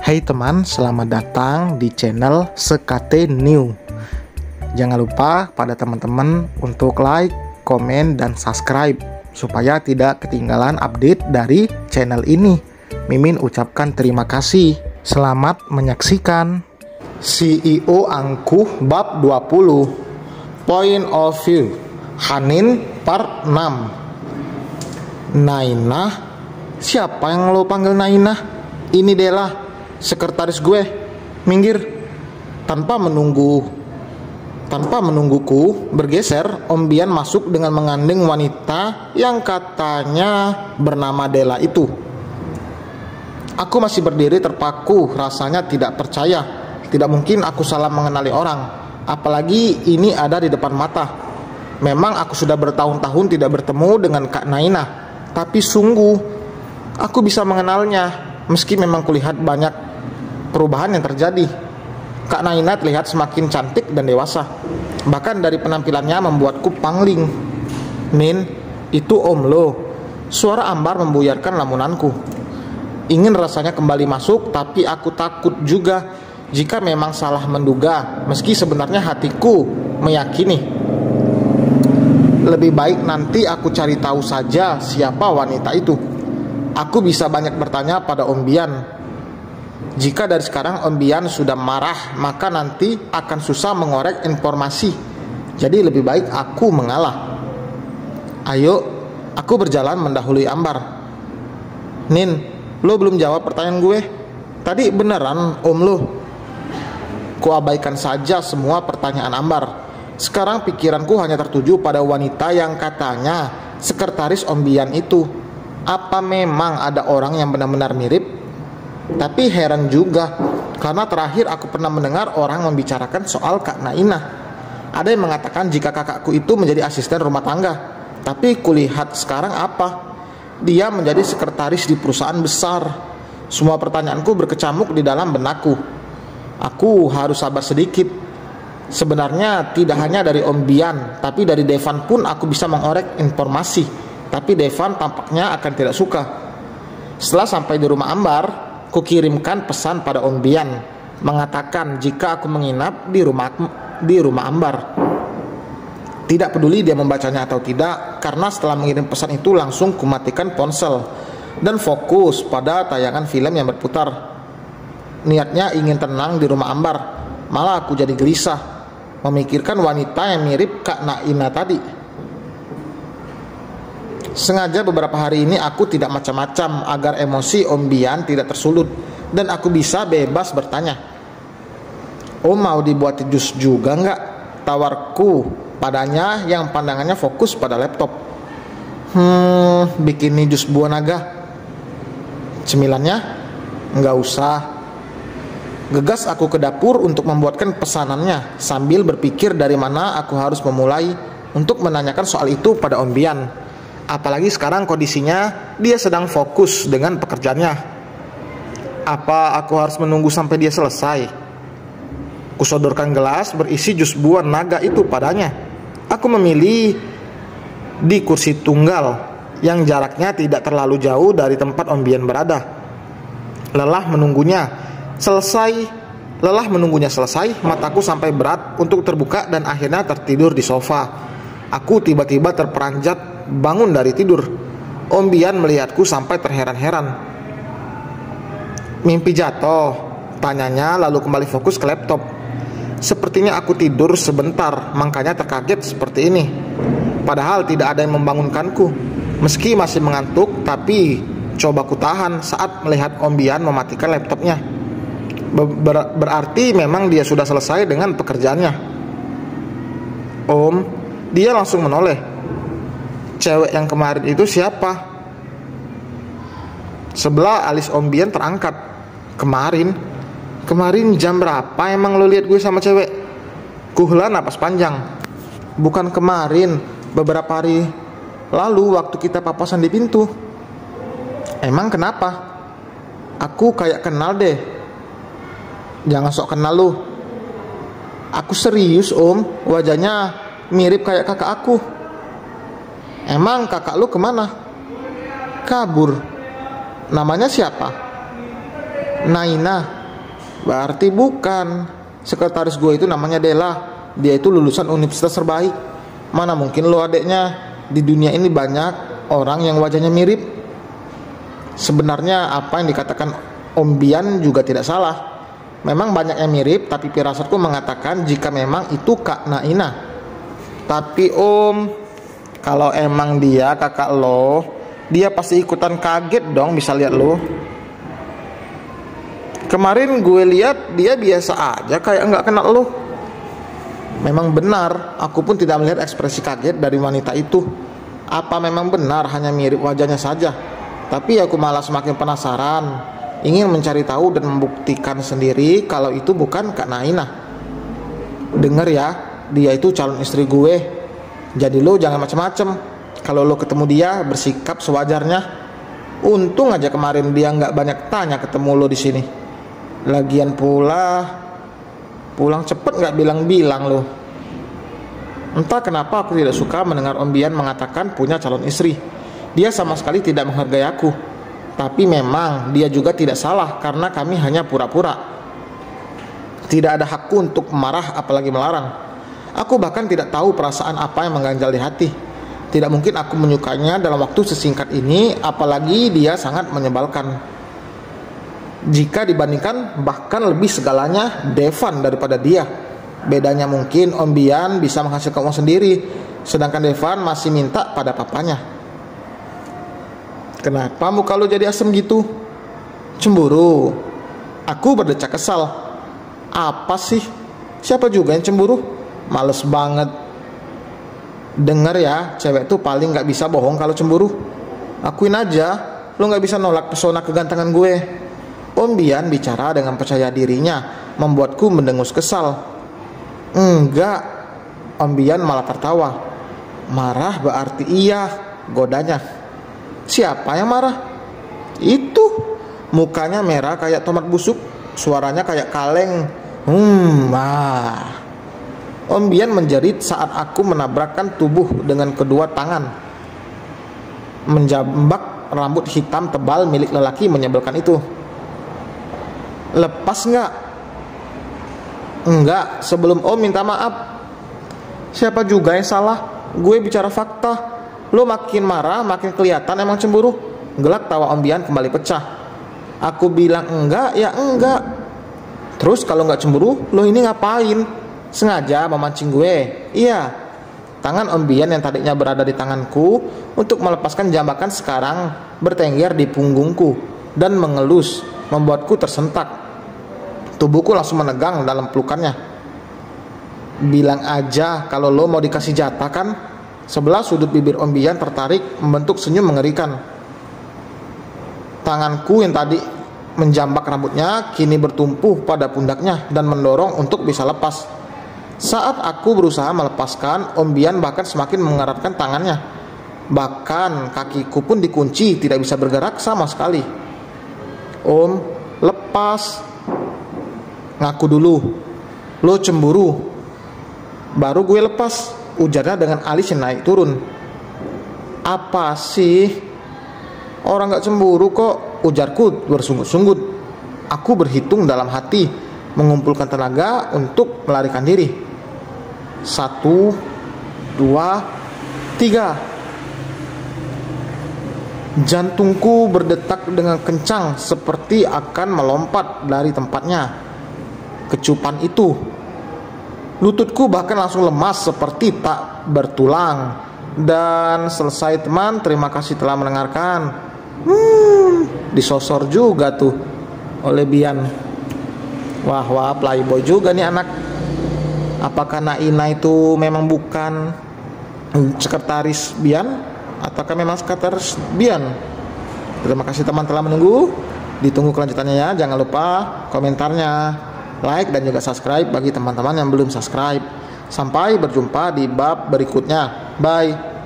Hai teman, selamat datang di channel Sekate New. Jangan lupa pada teman-teman untuk like, komen, dan subscribe supaya tidak ketinggalan update dari channel ini. Mimin ucapkan terima kasih. Selamat menyaksikan. CEO Angkuh bab 20 Point of View Hanin part 6. Nainah? Siapa yang lo panggil Nainah? Ini Dela, sekretaris gue. Minggir. Tanpa menungguku bergeser, Om Bian masuk dengan mengandeng wanita yang katanya bernama Dela itu. Aku masih berdiri terpaku, rasanya tidak percaya. Tidak mungkin aku salah mengenali orang, apalagi ini ada di depan mata. Memang aku sudah bertahun-tahun tidak bertemu dengan Kak Nainah, tapi sungguh aku bisa mengenalnya, meski memang kulihat banyak perubahan yang terjadi. Kak Nainah terlihat semakin cantik dan dewasa. Bahkan dari penampilannya membuatku pangling. Nin, itu Om lo. Suara Ambar membuyarkan lamunanku. Ingin rasanya kembali masuk, tapi aku takut juga jika memang salah menduga, meski sebenarnya hatiku meyakini. Lebih baik nanti aku cari tahu saja siapa wanita itu. Aku bisa banyak bertanya pada Om Bian. Jika dari sekarang Om Bian sudah marah, maka nanti akan susah mengorek informasi. Jadi lebih baik aku mengalah. Ayo, aku berjalan mendahului Ambar. Nin, lo belum jawab pertanyaan gue. Tadi beneran Om lo? Kuabaikan saja semua pertanyaan Ambar. Sekarang pikiranku hanya tertuju pada wanita yang katanya sekretaris Om Bian itu. Apa memang ada orang yang benar-benar mirip? Tapi heran juga, karena terakhir aku pernah mendengar orang membicarakan soal Kak Nainah. Ada yang mengatakan jika kakakku itu menjadi asisten rumah tangga. Tapi kulihat sekarang apa? Dia menjadi sekretaris di perusahaan besar. Semua pertanyaanku berkecamuk di dalam benakku. Aku harus sabar sedikit. Sebenarnya tidak hanya dari Om Bian, tapi dari Devan pun aku bisa mengorek informasi. Tapi Devan tampaknya akan tidak suka. Setelah sampai di rumah Ambar, kukirimkan pesan pada Om Bian, mengatakan jika aku menginap di rumah Ambar. Tidak peduli dia membacanya atau tidak, karena setelah mengirim pesan itu langsung kumatikan ponsel dan fokus pada tayangan film yang berputar. Niatnya ingin tenang di rumah Ambar, malah aku jadi gelisah memikirkan wanita yang mirip Kak Nainah tadi. Sengaja beberapa hari ini aku tidak macam-macam agar emosi Om Bian tidak tersulut dan aku bisa bebas bertanya. Om mau dibuat jus juga nggak? Tawarku padanya yang pandangannya fokus pada laptop. Bikin jus buah naga. Cemilannya? Nggak usah. Gegas aku ke dapur untuk membuatkan pesanannya sambil berpikir dari mana aku harus memulai untuk menanyakan soal itu pada Om Bian. Apalagi sekarang kondisinya dia sedang fokus dengan pekerjaannya. Apa aku harus menunggu sampai dia selesai? Kusodorkan gelas berisi jus buah naga itu padanya. Aku memilih di kursi tunggal yang jaraknya tidak terlalu jauh dari tempat Om Bian berada. Lelah menunggunya selesai, mataku sampai berat untuk terbuka dan akhirnya tertidur di sofa. Aku tiba-tiba terperanjat bangun dari tidur. Om Bian melihatku sampai terheran-heran. Mimpi jatuh? Tanyanya lalu kembali fokus ke laptop. Sepertinya aku tidur sebentar, makanya terkaget seperti ini. Padahal tidak ada yang membangunkanku. Meski masih mengantuk, tapi coba ku tahan saat melihat Om Bian mematikan laptopnya. Berarti memang dia sudah selesai dengan pekerjaannya. Om, dia langsung menoleh. Cewek yang kemarin itu siapa? Sebelah alis Om Bian terangkat. Kemarin jam berapa emang lo lihat gue sama cewek? Kuhela napas panjang. Bukan kemarin, beberapa hari lalu waktu kita papasan di pintu. Emang kenapa? Aku kayak kenal deh. Jangan sok kenal lu. Aku serius Om, wajahnya mirip kayak kakak aku. Emang kakak lu kemana? Kabur. Namanya siapa? Nainah. Berarti bukan. Sekretaris gue itu namanya Dela. Dia itu lulusan universitas terbaik. Mana mungkin lo adeknya. Di dunia ini banyak orang yang wajahnya mirip. Sebenarnya apa yang dikatakan Om Bian juga tidak salah. Memang banyak yang mirip, tapi firasatku mengatakan jika memang itu Kak Naina. Tapi Om, kalau emang dia kakak lo, dia pasti ikutan kaget dong bisa lihat lo. Kemarin gue lihat dia biasa aja kayak nggak kenal lo. Memang benar, aku pun tidak melihat ekspresi kaget dari wanita itu. Apa memang benar hanya mirip wajahnya saja? Tapi aku malah semakin penasaran, ingin mencari tahu dan membuktikan sendiri kalau itu bukan Kak Naina. Dengar ya, dia itu calon istri gue. Jadi lo jangan macem-macem. Kalau lo ketemu dia, bersikap sewajarnya. Untung aja kemarin dia nggak banyak tanya ketemu lo di sini. Lagian pula pulang cepet nggak bilang-bilang lo. Entah kenapa aku tidak suka mendengar Om Bian mengatakan punya calon istri. Dia sama sekali tidak menghargai aku. Tapi memang dia juga tidak salah karena kami hanya pura-pura. Tidak ada hakku untuk marah apalagi melarang. Aku bahkan tidak tahu perasaan apa yang mengganjal di hati. Tidak mungkin aku menyukainya dalam waktu sesingkat ini, apalagi dia sangat menyebalkan. Jika dibandingkan, bahkan lebih segalanya Devan daripada dia. Bedanya mungkin Om Bian bisa menghasilkan uang sendiri, sedangkan Devan masih minta pada papanya. Kenapa muka lo jadi asem gitu? Cemburu? Aku berdecak kesal. Apa sih? Siapa juga yang cemburu? Males banget. Dengar ya, cewek tuh paling gak bisa bohong kalau cemburu. Akuin aja, lo gak bisa nolak pesona kegantengan gue. Om Bian bicara dengan percaya dirinya, membuatku mendengus kesal. Enggak. Om Bian malah tertawa. Marah berarti iya, godanya. Siapa yang marah? Itu. Mukanya merah kayak tomat busuk, suaranya kayak kaleng. Om Bian menjerit saat aku menabrakkan tubuh dengan kedua tangan. Menjambak rambut hitam tebal milik lelaki menyebalkan itu. Lepas nggak? Enggak, sebelum Om minta maaf. Siapa juga yang salah? Gue bicara fakta. Lo makin marah, makin kelihatan emang cemburu. Gelak tawa Om Bian kembali pecah. Aku bilang enggak, ya enggak. Terus kalau nggak cemburu, lo ini ngapain? Sengaja memancing gue? Iya. Tangan Om Bian yang tadinya berada di tanganku untuk melepaskan jambakan sekarang bertengger di punggungku dan mengelus, membuatku tersentak. Tubuhku langsung menegang dalam pelukannya. Bilang aja kalau lo mau dikasih jatah kan? Sebelah sudut bibir Om Bian tertarik membentuk senyum mengerikan. Tanganku yang tadi menjambak rambutnya kini bertumpu pada pundaknya dan mendorong untuk bisa lepas. Saat aku berusaha melepaskan, Om Bian bahkan semakin mengeratkan tangannya. Bahkan kakiku pun dikunci, tidak bisa bergerak sama sekali. Om, lepas. Ngaku dulu. Lo cemburu. Baru gue lepas, ujarnya dengan alis yang naik turun. Apa sih? Orang gak cemburu kok, ujarku bersungut-sungut. Aku berhitung dalam hati, mengumpulkan tenaga untuk melarikan diri. 1, 2, 3. Jantungku berdetak dengan kencang seperti akan melompat dari tempatnya. Kecupan itu. Lututku bahkan langsung lemas seperti tak bertulang. Dan selesai teman, terima kasih telah mendengarkan. Disosor juga tuh oleh Bian. Wah, playboy juga nih anak. Apakah Naina itu memang bukan sekretaris Bian? Ataukah memang sekretaris Bian? Terima kasih teman telah menunggu. Ditunggu kelanjutannya ya. Jangan lupa komentarnya, like dan juga subscribe bagi teman-teman yang belum subscribe. Sampai berjumpa di bab berikutnya. Bye.